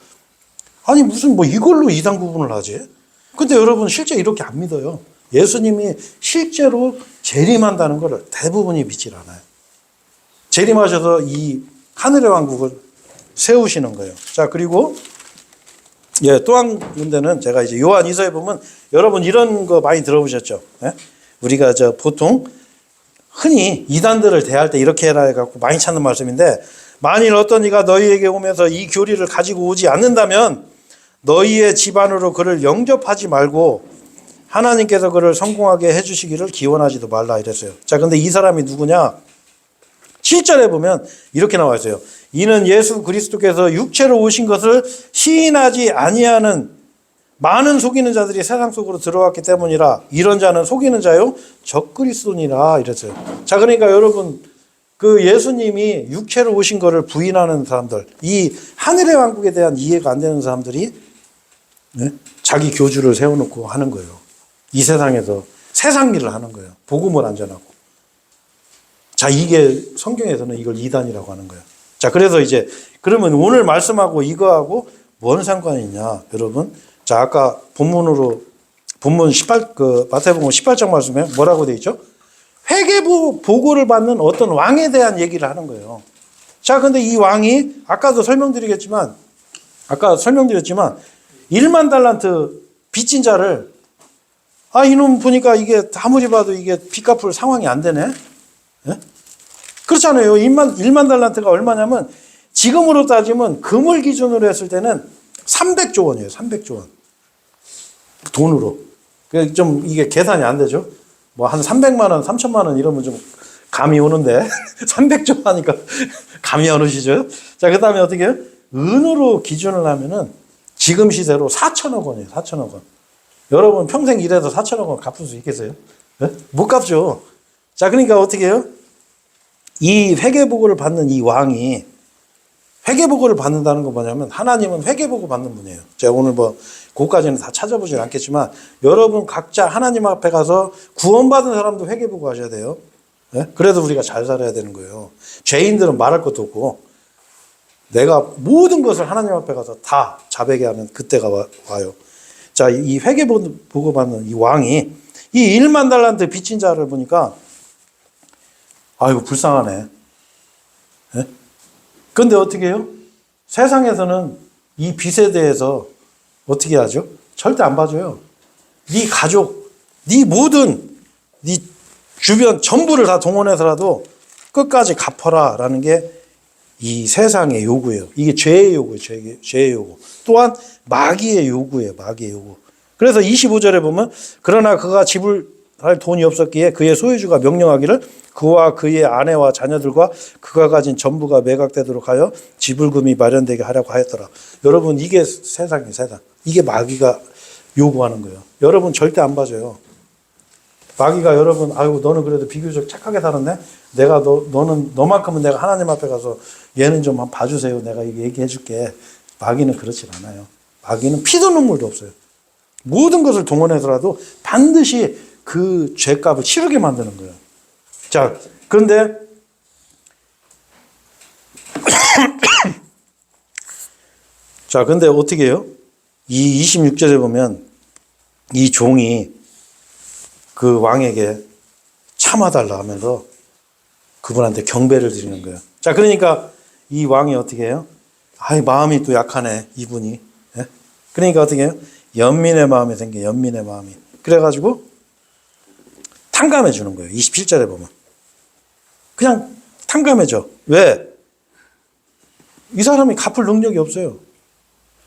아니 무슨 이걸로 이단 구분을 하지? 근데 여러분 실제 이렇게 안 믿어요. 예수님이 실제로 재림한다는 걸 대부분이 믿질 않아요. 재림하셔서 이 하늘의 왕국을 세우시는 거예요. 자, 그리고 또 한 군데는 제가 이제 요한 이서에 보면 여러분 이런 거 많이 들어보셨죠? 예? 우리가 보통 흔히 이단들을 대할 때 이렇게 해라 해갖고 많이 찾는 말씀인데, 만일 어떤 이가 너희에게 오면서 이 교리를 가지고 오지 않는다면 너희의 집안으로 그를 영접하지 말고 하나님께서 그를 성공하게 해주시기를 기원하지도 말라 이랬어요. 자, 근데 이 사람이 누구냐? 7절에 보면 이렇게 나와 있어요. 이는 예수 그리스도께서 육체로 오신 것을 시인하지 아니하는 많은 속이는 자들이 세상 속으로 들어왔기 때문이라. 이런 자는 속이는 자요 적그리스도니라 이랬어요. 자, 그러니까 여러분 예수님이 육체로 오신 것을 부인하는 사람들, 이 하늘의 왕국에 대한 이해가 안 되는 사람들이 자기 교주를 세워놓고 하는 거예요. 이 세상에서 세상 일을 하는 거예요. 복음을 안 전하고. 자, 이게 성경에서는 이걸 이단이라고 하는 거예요. 자, 그래서 이제 그러면 오늘 말씀하고 이거하고 뭔 상관이 있냐, 여러분? 자, 아까 본문 마태복음 18장 말씀에 뭐라고 돼 있죠? 회개부 보고를 받는 어떤 왕에 대한 얘기를 하는 거예요. 자, 근데 이 왕이 아까 설명드렸지만 1만 달란트 빚진 자를 이놈 보니까 이게 아무리 봐도 이게 빚 갚을 상황이 안 되네. 예? 그렇잖아요. 1만 달란트가 얼마냐면 지금으로 따지면 금을 기준으로 했을 때는 300조 원이에요. 300조 원. 돈으로. 좀 이게 계산이 안 되죠. 뭐 한 300만 원, 3천만 원 이러면 좀 감이 오는데 300조 하니까 감이 안 오시죠? 자, 그 다음에 어떻게 해요? 은으로 기준을 하면은 지금 시세로 4천억 원이에요. 4천억 원. 여러분 평생 일해서 4천억 원 갚을 수 있겠어요? 네? 못 갚죠. 자, 그러니까 어떻게 해요? 이 회계보고를 받는 이 왕이 회계보고를 받는다는 건 뭐냐면 하나님은 회계보고 받는 분이에요. 제가 오늘 뭐 그것까지는 다 찾아보진 않겠지만 여러분 각자 하나님 앞에 가서 구원받은 사람도 회계보고 하셔야 돼요. 네? 그래도 우리가 잘 살아야 되는 거예요. 죄인들은 말할 것도 없고 내가 모든 것을 하나님 앞에 가서 다 자백해 하면 그때가 와요. 자, 이 회계보고 받는 이 왕이 이 1만 달란트 빚진 자를 보니까 아이고 불쌍하네. 네? 근데 어떻게 해요? 세상에서는 이 빚에 대해서 어떻게 하죠? 절대 안 봐줘요. 네 가족, 네 모든 네 주변 전부를 다 동원해서라도 끝까지 갚아라 라는 게 이 세상의 요구예요. 이게 죄의 요구예요. 죄의 요구. 또한 마귀의 요구예요. 마귀의 요구. 그래서 25절에 보면 그러나 그가 지불할 돈이 없었기에 그의 소유주가 명령하기를 그와 그의 아내와 자녀들과 그가 가진 전부가 매각되도록 하여 지불금이 마련되게 하려고 하였더라. 여러분 이게 세상이에요. 세상. 이게 마귀가 요구하는 거예요. 여러분 절대 안 봐줘요. 마귀가 여러분 아이고 너는 그래도 비교적 착하게 살았네. 내가 너는 너만큼은 내가 하나님 앞에 가서 얘는 좀 한번 봐주세요. 내가 얘기해 줄게. 마귀는 그렇지 않아요. 마귀는 피도 눈물도 없어요. 모든 것을 동원해서라도 반드시 그 죄값을 치르게 만드는 거예요. 자, 그런데 자, 근데 어떻게 해요? 이 26절에 보면 이 종이 그 왕에게 참아달라 하면서 그분한테 경배를 드리는 거예요. 자, 그러니까 이 왕이 어떻게 해요? 아이, 마음이 또 약하네, 이분이. 예? 그러니까 어떻게 해요? 연민의 마음이 생겨, 연민의 마음이. 그래가지고 탕감해 주는 거예요. 27절에 보면. 그냥 탕감해줘. 왜? 이 사람이 갚을 능력이 없어요.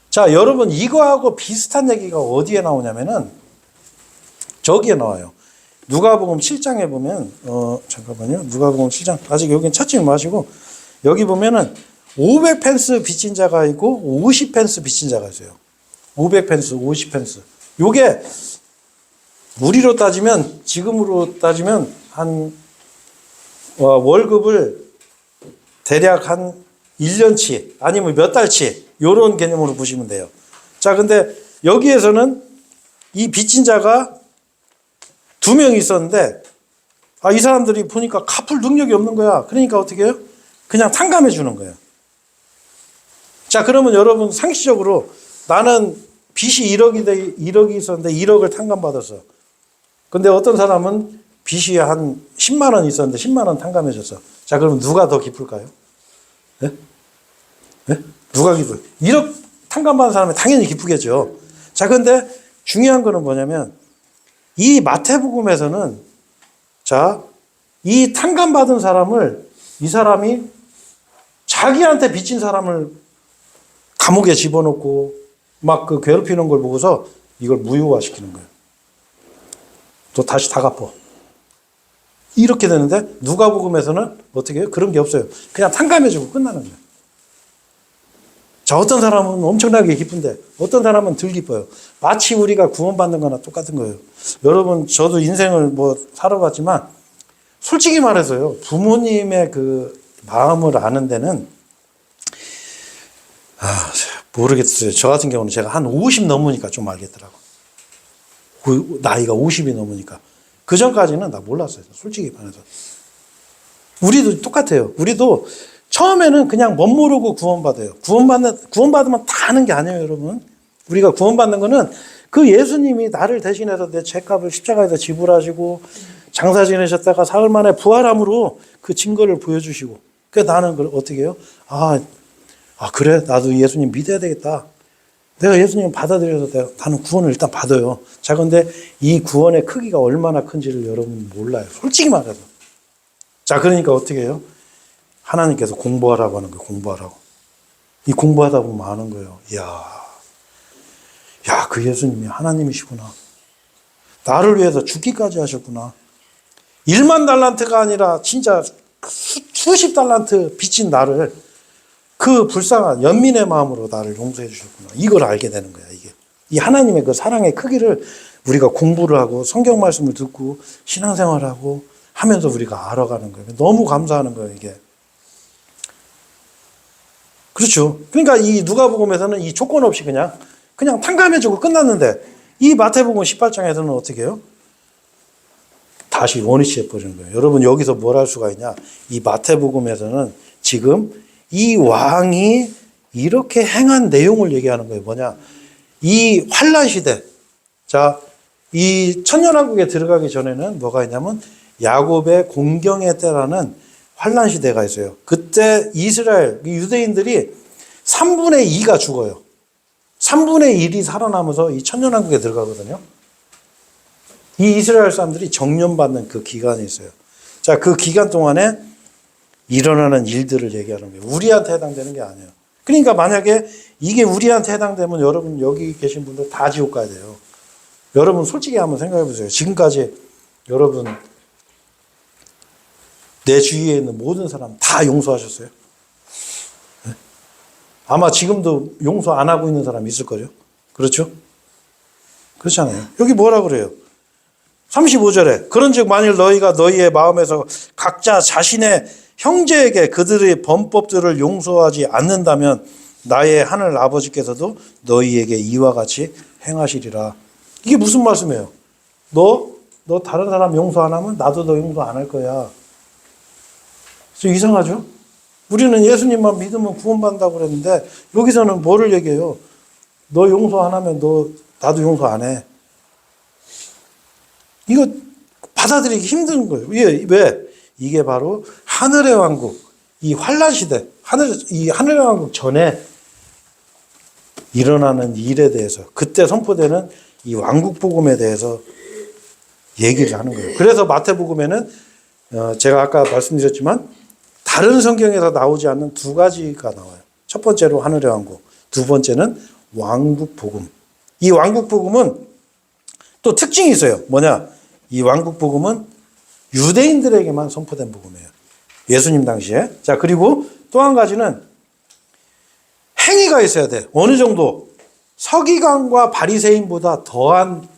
자, 여러분, 이거하고 비슷한 얘기가 어디에 나오냐면은 저기에 나와요. 누가복음 7장에 보면 잠깐만요. 누가복음 7장 아직 여긴 찾지 마시고 여기 보면은 500펜스 빚진 자가 있고 50펜스 빚진 자가 있어요. 500펜스, 50펜스. 요게 우리로 따지면 지금으로 따지면 한 월급을 대략 한 1년치 아니면 몇 달치 요런 개념으로 보시면 돼요. 자, 근데 여기에서는 이 빚진 자가 2명이 있었는데 이 사람들이 보니까 갚을 능력이 없는 거야. 그러니까 어떻게 해요? 그냥 탕감해 주는 거예요. 자, 그러면 여러분 상식적으로 나는 빚이 1억이 있었는데 1억을 탕감받았어. 근데 어떤 사람은 빚이 한 10만 원 있었는데 10만 원 탕감해 줬어. 자, 그러면 누가 더 기쁠까요? 네? 네? 누가 기쁠? 1억 탕감받은 사람이 당연히 기쁘겠죠. 자, 근데 중요한 거는 뭐냐면 이 마태복음에서는 자, 이 탕감받은 사람을 이 사람이 자기한테 빚진 사람을 감옥에 집어넣고 막 그 괴롭히는 걸 보고서 이걸 무효화시키는 거예요. 또 다시 다 갚어. 이렇게 되는데 누가복음에서는 어떻게 해요? 그런 게 없어요. 그냥 탕감해주고 끝나는 거예요. 자, 어떤 사람은 엄청나게 기쁜데 어떤 사람은 덜 기뻐요. 마치 우리가 구원받는 거나 똑같은 거예요. 여러분, 저도 인생을 뭐 살아봤지만 솔직히 말해서요. 부모님의 그 마음을 아는 데는 모르겠어요. 저 같은 경우는 제가 한 50 넘으니까 좀 알겠더라고. 나이가 50이 넘으니까. 그 전까지는 나 몰랐어요. 솔직히 말해서. 우리도 똑같아요. 우리도 처음에는 그냥 멋모르고 구원받아요. 구원받으면 다 하는 게 아니에요, 여러분. 우리가 구원받는 거는 그 예수님이 나를 대신해서 내 죄값을 십자가에서 지불하시고 장사 지내셨다가 사흘 만에 부활함으로 그 증거를 보여주시고. 그래서 나는 그걸 어떻게 해요? 그래? 나도 예수님 믿어야 되겠다. 내가 예수님 받아들여서 나는 구원을 일단 받아요. 자, 근데 이 구원의 크기가 얼마나 큰지를 여러분 몰라요. 솔직히 말해서. 자, 그러니까 어떻게 해요? 하나님께서 공부하라고 하는 거예요. 공부하라고. 이 공부하다 보면 아는 거예요. 야, 그 예수님이 하나님이시구나. 나를 위해서 죽기까지 하셨구나. 1만 달란트가 아니라 진짜 수십 달란트 빚진 나를 그 불쌍한 연민의 마음으로 나를 용서해 주셨구나. 이걸 알게 되는 거야, 이게. 이 하나님의 그 사랑의 크기를 우리가 공부를 하고 성경 말씀을 듣고 신앙생활하고 하면서 우리가 알아가는 거예요. 너무 감사하는 거예요, 이게. 그렇죠. 그러니까 이 누가복음에서는 이 조건 없이 그냥 탕감해주고 끝났는데 이 마태복음 18장에서는 어떻게 해요? 다시 원위치 해버리는 거예요. 여러분 여기서 뭘 할 수가 있냐? 이 마태복음에서는 지금 이 왕이 이렇게 행한 내용을 얘기하는 거예요. 뭐냐? 이 환란 시대. 자, 이 천년왕국에 들어가기 전에는 뭐가 있냐면 야곱의 공경의 때라는 환란 시대가 있어요. 그때 이스라엘 유대인들이 3분의 2가 죽어요. 3분의 1이 살아남아서 이 천년왕국에 들어가거든요. 이 이스라엘 사람들이 정년받는 그 기간이 있어요. 자, 그 기간 동안에 일어나는 일들을 얘기하는 거예요. 우리한테 해당되는 게 아니에요. 그러니까 만약에 이게 우리한테 해당되면 여러분 여기 계신 분들 다 지옥 가야 돼요. 여러분 솔직히 한번 생각해 보세요. 지금까지 여러분 내 주위에 있는 모든 사람 다 용서하셨어요? 네? 아마 지금도 용서 안 하고 있는 사람 있을 거죠? 그렇죠? 그렇잖아요. 여기 뭐라 그래요? 35절에 그런즉 만일 너희가 너희의 마음에서 각자 자신의 형제에게 그들의 범법들을 용서하지 않는다면 나의 하늘 아버지께서도 너희에게 이와 같이 행하시리라. 이게 무슨 말씀이에요? 너 다른 사람 용서 안 하면 나도 너 용서 안 할 거야. 좀 이상하죠? 우리는 예수님만 믿으면 구원받는다고 그랬는데 여기서는 뭐를 얘기해요? 너 용서 안 하면 나도 용서 안 해. 이거 받아들이기 힘든 거예요. 왜? 이게 바로 하늘의 왕국, 이 환란 시대, 이 하늘의 왕국 전에 일어나는 일에 대해서 그때 선포되는 이 왕국 복음에 대해서 얘기를 하는 거예요. 그래서 마태복음에는 제가 아까 말씀드렸지만 다른 성경에서 나오지 않는 두 가지가 나와요. 첫 번째로 하늘의 왕국, 두 번째는 왕국 복음. 이 왕국 복음은 또 특징이 있어요. 뭐냐? 이 왕국 복음은 유대인들에게만 선포된 복음이에요. 예수님 당시에. 자, 그리고 또 한 가지는 행위가 있어야 돼. 어느 정도 서기관과 바리새인보다 더한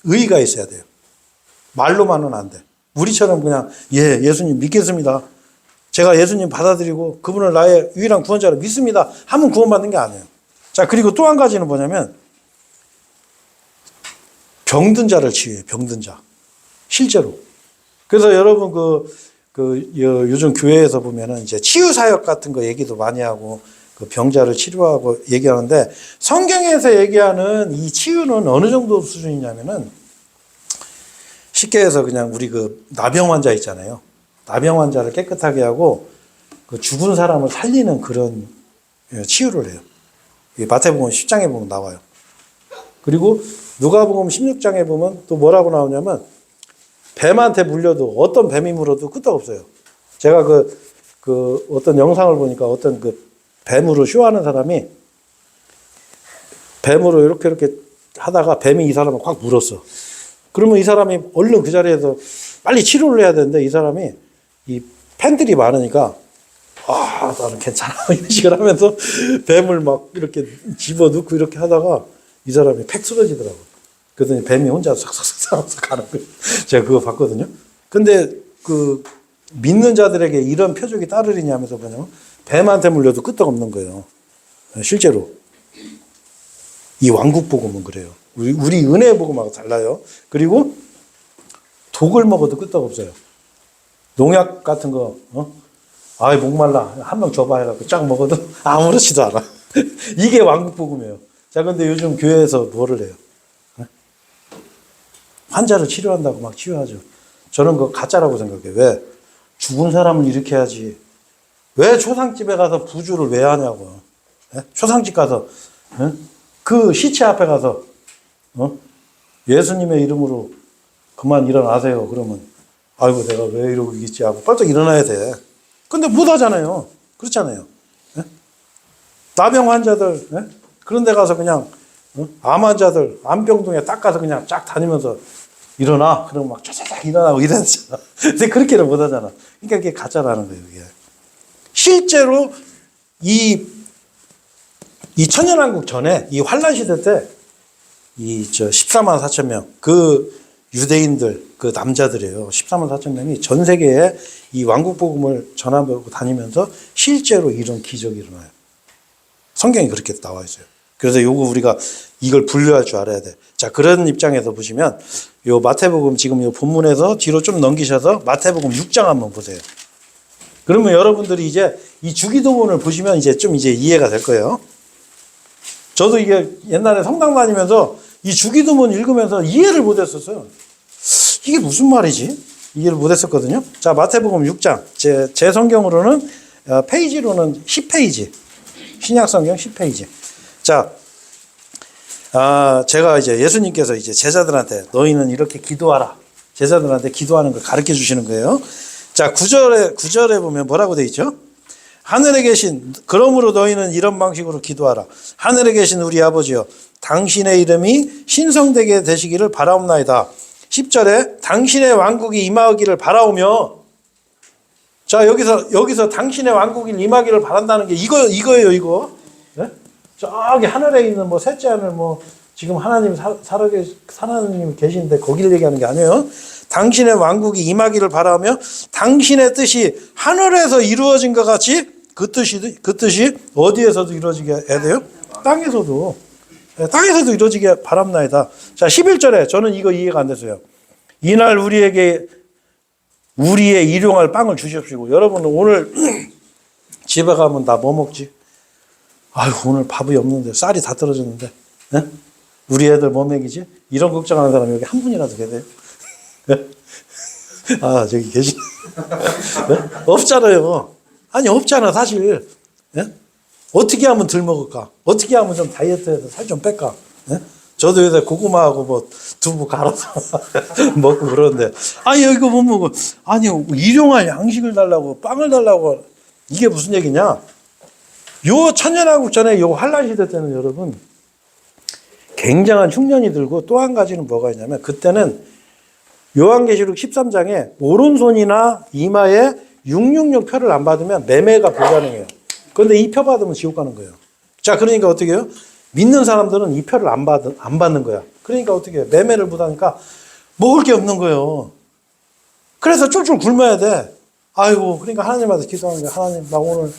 의의가 있어야 돼요. 말로만은 안 돼. 우리처럼 그냥 예수님 믿겠습니다. 제가 예수님 받아들이고 그분을 나의 유일한 구원자로 믿습니다. 하면 구원받는 게 아니에요. 자, 그리고 또 한 가지는 뭐냐면 병든 자를 치유해요. 병든 자. 실제로. 그래서 여러분 요즘 교회에서 보면은 이제 치유 사역 같은 거 얘기도 많이 하고 그 병자를 치료하고 얘기하는데 성경에서 얘기하는 이 치유는 어느 정도 수준이냐면은 쉽게 해서 그냥 우리 그 나병 환자 있잖아요. 나병 환자를 깨끗하게 하고 그 죽은 사람을 살리는 그런 치유를 해요. 마태복음 10장에 보면 나와요. 그리고 누가복음 16장에 보면 또 뭐라고 나오냐면 뱀한테 물려도 어떤 뱀이 물어도 끄떡없어요. 제가 그 어떤 영상을 보니까 어떤 그 뱀으로 쇼하는 사람이 뱀으로 이렇게 하다가 뱀이 이 사람을 꽉 물었어. 그러면 이 사람이 얼른 그 자리에서 빨리 치료를 해야 되는데 이 사람이 이 팬들이 많으니까 나는 괜찮아 이런 식으로 하면서 뱀을 막 이렇게 집어넣고 이렇게 하다가 이 사람이 팩 쓰러지더라고. 그랬더니 뱀이 혼자 싹싹싹 가는 거예요. 제가 그거 봤거든요. 근데 그 믿는 자들에게 이런 표적이 따르리냐 하면서 뭐냐면 뱀한테 물려도 끄떡없는 거예요. 실제로. 이 왕국 복음은 그래요. 우리 은혜의 복음하고 달라요. 그리고 독을 먹어도 끄떡없어요. 농약 같은 거, 목말라. 한 명 줘봐 해갖고 쫙 먹어도 아무렇지도 않아. 이게 왕국 복음이에요. 자, 근데 요즘 교회에서 뭐를 해요? 환자를 치료한다고 막 치유하죠. 저는 그거 가짜라고 생각해요. 왜? 죽은 사람을 일으켜 야지. 왜 초상집에 가서 부주를 왜 하냐고. 초상집 가서, 그 시체 앞에 가서, 예수님의 이름으로 그만 일어나세요. 그러면, 아이고, 내가 왜 이러고 있지 하고 뻘떡 일어나야 돼. 근데 못 하잖아요. 그렇잖아요. 예? 나병 환자들, 예? 그런 데 가서 그냥, 암 환자들, 암병동에 딱 가서 그냥 쫙 다니면서 일어나. 그러면 막 쫙쫙 일어나고 이러잖아. 근데 그렇게는 못 하잖아. 그러니까 이게 가짜라는 거예요, 이게. 실제로 이 천년왕국 전에 이 환란 시대 때 이 14만 4천 명, 그 유대인들, 그 남자들이에요. 14만 4천 명이 전 세계에 이 왕국 복음을 전하고 다니면서 실제로 이런 기적이 일어나요. 성경이 그렇게 나와 있어요. 그래서 요거 우리가 이걸 분류할 줄 알아야 돼. 자, 그런 입장에서 보시면 요 마태복음 지금 요 본문에서 뒤로 좀 넘기셔서 마태복음 6장 한번 보세요. 그러면 여러분들이 이제 이 주기도문을 보시면 이제 좀 이제 이해가 될 거예요. 저도 이게 옛날에 성당 다니면서 이 주기도문 읽으면서 이해를 못 했었어요. 이게 무슨 말이지? 이해를 못 했었거든요. 자, 마태복음 6장. 제 성경으로는, 페이지로는 10페이지. 신약성경 10페이지. 자, 제가 이제 예수님께서 이제 제자들한테 너희는 이렇게 기도하라. 제자들한테 기도하는 걸 가르쳐 주시는 거예요. 자, 9절에 보면 뭐라고 돼 있죠? 하늘에 계신, 그러므로 너희는 이런 방식으로 기도하라. 하늘에 계신 우리 아버지여, 당신의 이름이 신성되게 되시기를 바라옵나이다. 10절에 당신의 왕국이 임하기를 바라오며, 자, 여기서 당신의 왕국이 임하기를 바란다는 게 이거예요, 이거. 네? 저기 하늘에 있는 뭐 셋째 하늘 지금 하나님 하나님 계신데 거기를 얘기하는 게 아니에요. 당신의 왕국이 임하기를 바라며 당신의 뜻이 하늘에서 이루어진 것 같이 그 뜻이 어디에서도 이루어지게 해야 돼요? 땅에서도 이루어지게 바랍나이다. 자, 11절에 저는 이거 이해가 안 됐어요. 이날 우리에게 우리의 일용할 빵을 주십시오. 여러분 오늘 집에 가면 나 뭐 먹지? 아유, 오늘 밥이 없는데 쌀이 다 떨어졌는데, 네? 우리 애들 뭐 먹이지? 이런 걱정하는 사람이 여기 한 분이라도 계세요? 아, 저기 계시. 네? 없잖아요. 아니, 없잖아, 사실. 네? 어떻게 하면 덜 먹을까? 어떻게 하면 좀 다이어트해서 살 좀 뺄까? 네? 저도 요새 고구마하고 뭐 두부 갈아서 먹고 그러는데, 아니, 이거 못 먹어. 아니, 일용할 양식을 달라고, 빵을 달라고. 이게 무슨 얘기냐? 요 천년왕국 전에 요 환란 시대 때는 여러분, 굉장한 흉년이 들고 또 한 가지는 뭐가 있냐면, 그때는 요한계시록 13장에 오른손이나 이마에 666 표를 안 받으면 매매가 불가능해요. 그런데 이 표 받으면 지옥 가는 거예요. 자, 그러니까 어떻게 해요? 믿는 사람들은 이 표를 안 받는 거야. 그러니까 어떻게 해요? 매매를 못하니까 먹을 게 없는 거예요. 그래서 쫄쫄 굶어야 돼. 아이고, 그러니까 하나님한테 기도하는 거야. 하나님, 나 오늘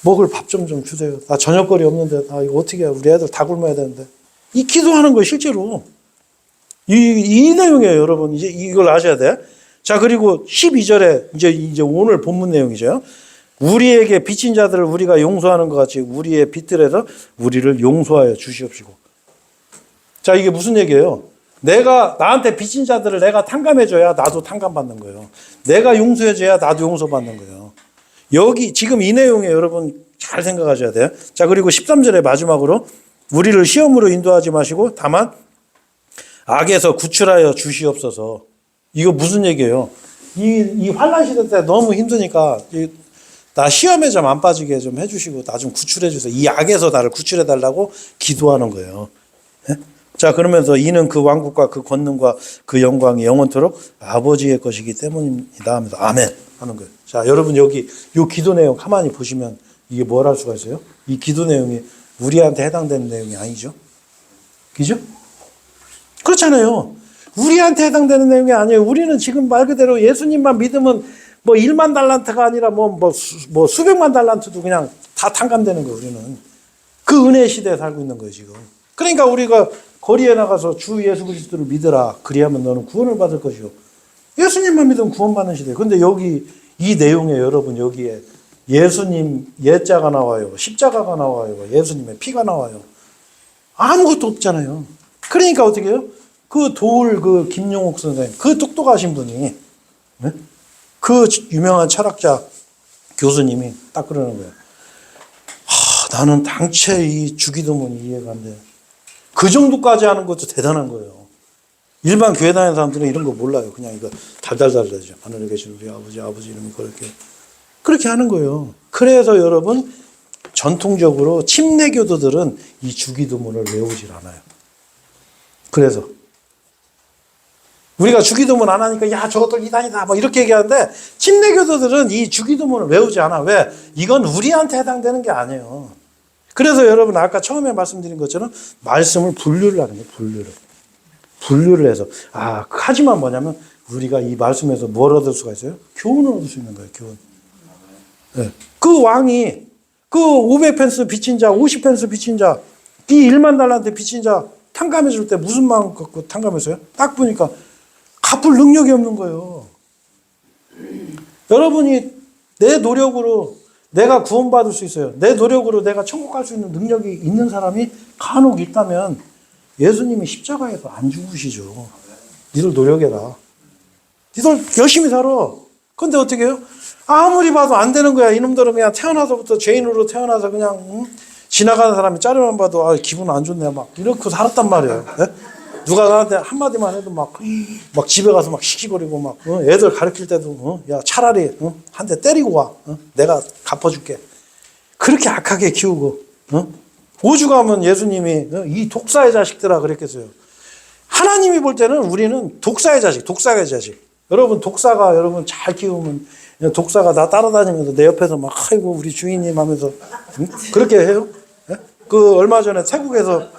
먹을 밥 좀 주세요. 나 저녁거리 없는데, 나 이거 어떻게 해? 우리 애들 다 굶어야 되는데. 이 기도하는 거예요, 실제로. 이 내용이에요, 여러분. 이제 이걸 아셔야 돼. 자, 그리고 12절에 이제 오늘 본문 내용이죠. 우리에게 빚진 자들을 우리가 용서하는 것 같이 우리의 빚들에서 우리를 용서하여 주시옵시고. 자, 이게 무슨 얘기예요? 내가 나한테 빚진 자들을 내가 탕감해줘야 나도 탕감받는 거예요. 내가 용서해줘야 나도 용서받는 거예요. 여기 지금 이 내용에 여러분 잘 생각하셔야 돼요. 자, 그리고 13절에 마지막으로 우리를 시험으로 인도하지 마시고 다만 악에서 구출하여 주시옵소서. 이거 무슨 얘기예요? 이 환란 시대 때 너무 힘드니까 나 시험에 좀 안 빠지게 좀 해주시고 나 좀 구출해 주세요. 이 악에서 나를 구출해 달라고 기도하는 거예요. 네? 자, 그러면서 이는 그 왕국과 그 권능과 그 영광이 영원토록 아버지의 것이기 때문입니다 하면서 아멘 하는 거예요. 자, 여러분 여기 요 기도 내용 가만히 보시면 이게 뭘 할 수가 있어요? 이 기도 내용이 우리한테 해당되는 내용이 아니죠. 그죠? 그렇잖아요. 우리한테 해당되는 내용이 아니에요. 우리는 지금 말 그대로 예수님만 믿으면 뭐 1만 달란트가 아니라 뭐 수백만 달란트도 그냥 다 탕감되는 거예요, 우리는. 그 은혜의 시대에 살고 있는 거예요, 지금. 그러니까 우리가 거리에 나가서 주 예수 그리스도를 믿으라. 그리하면 너는 구원을 받을 것이요. 예수님만 믿으면 구원받는 시대예요. 근데 여기 이 내용에 여러분 여기에 예수님 예자가 나와요. 십자가가 나와요. 예수님의 피가 나와요. 아무것도 없잖아요. 그러니까 어떻게 해요? 그 김용옥 선생님, 그 똑똑하신 분이, 네? 그 유명한 철학자 교수님이 딱 그러는 거예요. 나는 당최 이 주기도문이 이해가 안 돼. 그 정도까지 하는 것도 대단한 거예요. 일반 교회 다니는 사람들은 이런 거 몰라요. 그냥 이거 달달달달하죠. 하늘에 계신 우리 아버지 이름이 그렇게. 그렇게 하는 거예요. 그래서 여러분 전통적으로 침례교도들은 이 주기도문을 외우질 않아요. 그래서 우리가 주기도문 안 하니까 야 저것들 이단이다 뭐 이렇게 얘기하는데 침례교도들은 이 주기도문을 외우지 않아. 왜? 이건 우리한테 해당되는 게 아니에요. 그래서 여러분 아까 처음에 말씀드린 것처럼 말씀을 분류를 하는 거예요. 분류를 해서 하지만 뭐냐면 우리가 이 말씀에서 뭘 얻을 수가 있어요? 교훈을 얻을 수 있는 거예요. 교훈. 네. 그 왕이 그 500펜스 빚진 자, 50펜스 빚진 자, 이 1만 달러한테 빚진 자 탕감해 줄 때 무슨 마음 갖고 탕감했어요? 딱 보니까 갚을 능력이 없는 거예요. 여러분이 내 노력으로 내가 구원받을 수 있어요. 내 노력으로 내가 천국 갈 수 있는 능력이 있는 사람이 간혹 있다면 예수님이 십자가에서 안 죽으시죠. 니들 노력해라. 니들 열심히 살아. 근데 어떻게 해요? 아무리 봐도 안 되는 거야. 이놈들은 그냥 태어나서부터 죄인으로 태어나서 그냥 지나가는 사람이 짜리만 봐도 기분 안 좋네. 막 이렇게 살았단 말이에요. 네? 누가 나한테 한마디만 해도 막 집에 가서 막 시키거리고 막 애들 가르칠 때도 야 차라리 한 대 때리고 와. 내가 갚아줄게. 그렇게 악하게 키우고 오죽하면 예수님이 이 독사의 자식들아 그랬겠어요. 하나님이 볼 때는 우리는 독사의 자식. 여러분 독사가 여러분 잘 키우면 독사가 나 따라다니면서 내 옆에서 막 아이고 우리 주인님 하면서 그렇게 해요? 예? 그 얼마 전에 태국에서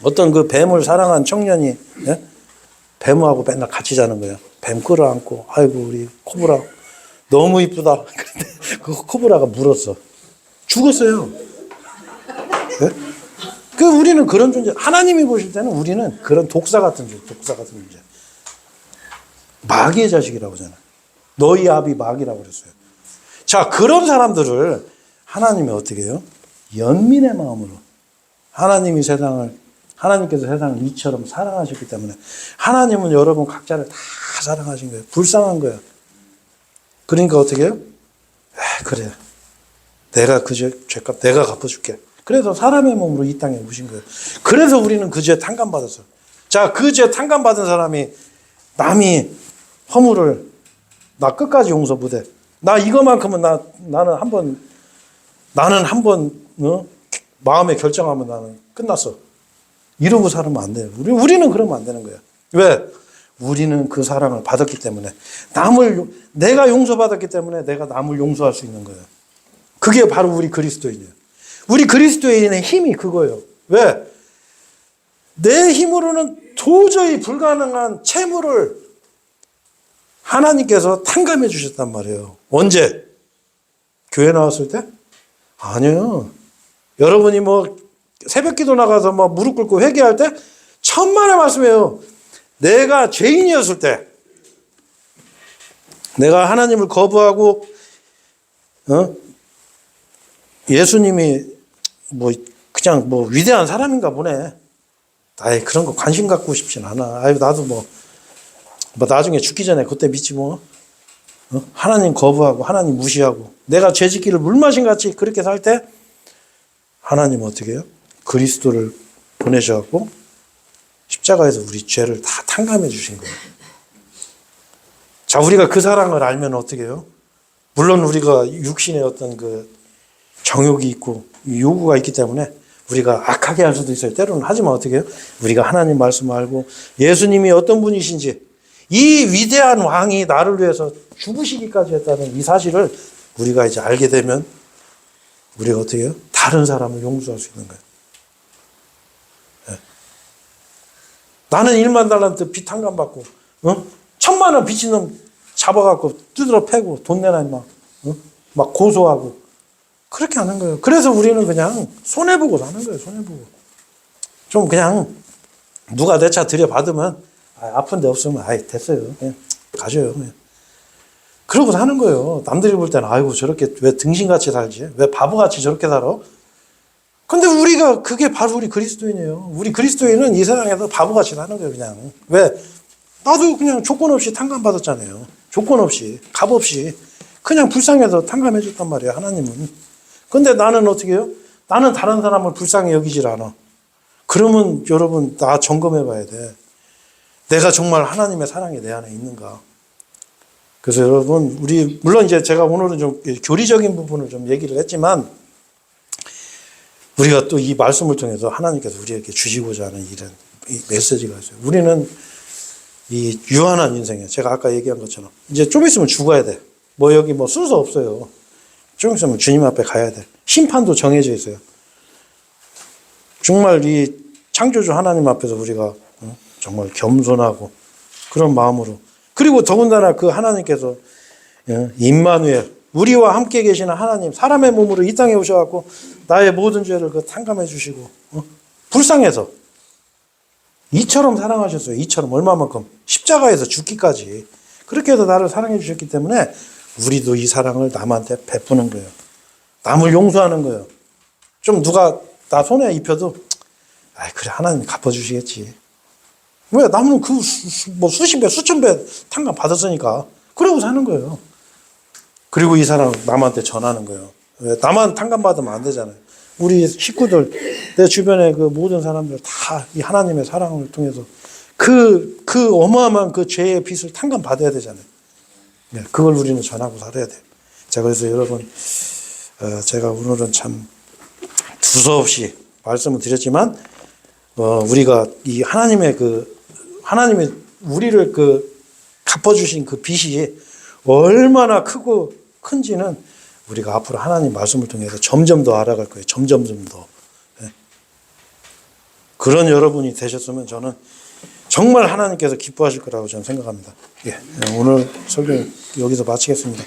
어떤 그 뱀을 사랑한 청년이 뱀하고 맨날 같이 자는 거예요. 뱀 끌어안고 아이고 우리 코브라 너무 이쁘다. 그런데 그 코브라가 물었어. 죽었어요. 예? 그 우리는 그런 존재. 하나님이 보실 때는 우리는 그런 독사 같은 존재. 마귀의 자식이라고 하잖아요. 너희 아비 마귀라고 그랬어요. 자, 그런 사람들을 하나님이 어떻게 해요? 연민의 마음으로 하나님께서 세상을 이처럼 사랑하셨기 때문에 하나님은 여러분 각자를 다 사랑하신 거예요. 불쌍한 거예요. 그러니까 어떻게 해요? 그래. 내가 그 죄값 내가 갚아줄게. 그래서 사람의 몸으로 이 땅에 오신 거예요. 그래서 우리는 그 죄 탕감받았어요. 자, 그 죄 탕감받은 사람이 남이 허물을 나 끝까지 용서 못해. 나 이거만큼은 나는 한 번 마음에 결정하면 나는 끝났어. 이러고 살면 안 돼요. 우리는 그러면 안 되는 거예요. 왜? 우리는 그 사랑을 받았기 때문에 내가 용서받았기 때문에 내가 남을 용서할 수 있는 거예요. 그게 바로 우리 그리스도인이에요. 우리 그리스도인의 힘이 그거예요. 왜? 내 힘으로는 도저히 불가능한 채무를 하나님께서 탕감해 주셨단 말이에요. 언제? 교회 나왔을 때? 아니요. 여러분이 새벽 기도 나가서 무릎 꿇고 회개할 때 천만의 말씀이에요. 내가 죄인이었을 때, 내가 하나님을 거부하고, 예수님이 그냥 위대한 사람인가 보네. 그런 거 관심 갖고 싶진 않아. 나도 나중에 죽기 전에 그때 믿지 하나님 거부하고 하나님 무시하고 내가 죄짓기를 물마신 같이 그렇게 살 때 하나님은 어떻게 해요? 그리스도를 보내셔갖고 십자가에서 우리 죄를 다 탕감해 주신 거예요. 자, 우리가 그 사랑을 알면 어떻게 해요? 물론 우리가 육신의 어떤 그 정욕이 있고 요구가 있기 때문에 우리가 악하게 할 수도 있어요. 때로는. 하지만 어떻게 해요? 우리가 하나님 말씀을 알고 예수님이 어떤 분이신지 이 위대한 왕이 나를 위해서 죽으시기까지 했다는 이 사실을 우리가 이제 알게 되면 우리가 어떻게 해요? 다른 사람을 용서할 수 있는 거예요. 네. 나는 1만 달란트 빚 탕감 받고 1,000만 원 빚진 놈 잡아갖고 두드러 패고 돈 내놔 막 고소하고 그렇게 하는 거예요. 그래서 우리는 그냥 손해보고 사는 거예요. 손해보고. 좀 그냥 누가 내 차 들여받으면 아픈 데 없으면 됐어요. 그냥 가져요. 그냥. 그러고 사는 거예요. 남들이 볼 때는 아이고 저렇게 왜 등신같이 살지? 왜 바보같이 저렇게 살아? 근데 우리가 그게 바로 우리 그리스도인이에요. 우리 그리스도인은 이 세상에서 바보같이 사는 거예요. 그냥. 왜? 나도 그냥 조건 없이 탕감받았잖아요. 조건 없이 값 없이 그냥 불쌍해서 탕감해 줬단 말이에요. 하나님은. 근데 나는 어떻게 해요? 나는 다른 사람을 불쌍히 여기질 않아. 그러면 여러분 나 점검해 봐야 돼. 내가 정말 하나님의 사랑이 내 안에 있는가? 그래서 여러분, 우리 물론 이제 제가 오늘은 좀 교리적인 부분을 좀 얘기를 했지만 우리가 또 이 말씀을 통해서 하나님께서 우리에게 주시고자 하는 이런 이 메시지가 있어요. 우리는 이 유한한 인생에 제가 아까 얘기한 것처럼 이제 좀 있으면 죽어야 돼. 뭐 여기 뭐 순서 없어요. 좀 있으면 주님 앞에 가야 돼. 심판도 정해져 있어요. 정말 이 창조주 하나님 앞에서 우리가 정말 겸손하고 그런 마음으로, 그리고 더군다나 그 하나님께서 임마누엘, 우리와 함께 계시는 하나님, 사람의 몸으로 이 땅에 오셔갖고 나의 모든 죄를 그 탕감해 주시고 불쌍해서 이처럼 사랑하셨어요. 이처럼 얼마만큼 십자가에서 죽기까지 그렇게 해서 나를 사랑해 주셨기 때문에 우리도 이 사랑을 남한테 베푸는 거예요. 남을 용서하는 거예요. 좀 누가 나 손에 입혀도 아 그래 하나님이 갚아주시겠지. 왜? 남은 그 뭐 수십 배 수천 배 탕감 받았으니까 그러고 사는 거예요. 그리고 이 사랑을 남한테 전하는 거예요. 왜? 나만 탕감 받으면 안 되잖아요. 우리 식구들, 내 주변의 그 모든 사람들 다 이 하나님의 사랑을 통해서 그 어마어마한 그 죄의 빚을 탕감 받아야 되잖아요. 그걸 우리는 전하고 살아야 돼요. 자, 그래서 여러분, 제가 오늘은 참 두서없이 말씀을 드렸지만, 우리가 이 하나님의 우리를 갚아주신 그 빚이 얼마나 크고 큰지는 우리가 앞으로 하나님 말씀을 통해서 점점 더 알아갈 거예요. 점점 더. 그런 여러분이 되셨으면 저는 정말 하나님께서 기뻐하실 거라고 저는 생각합니다. 오늘 설교 여기서 마치겠습니다.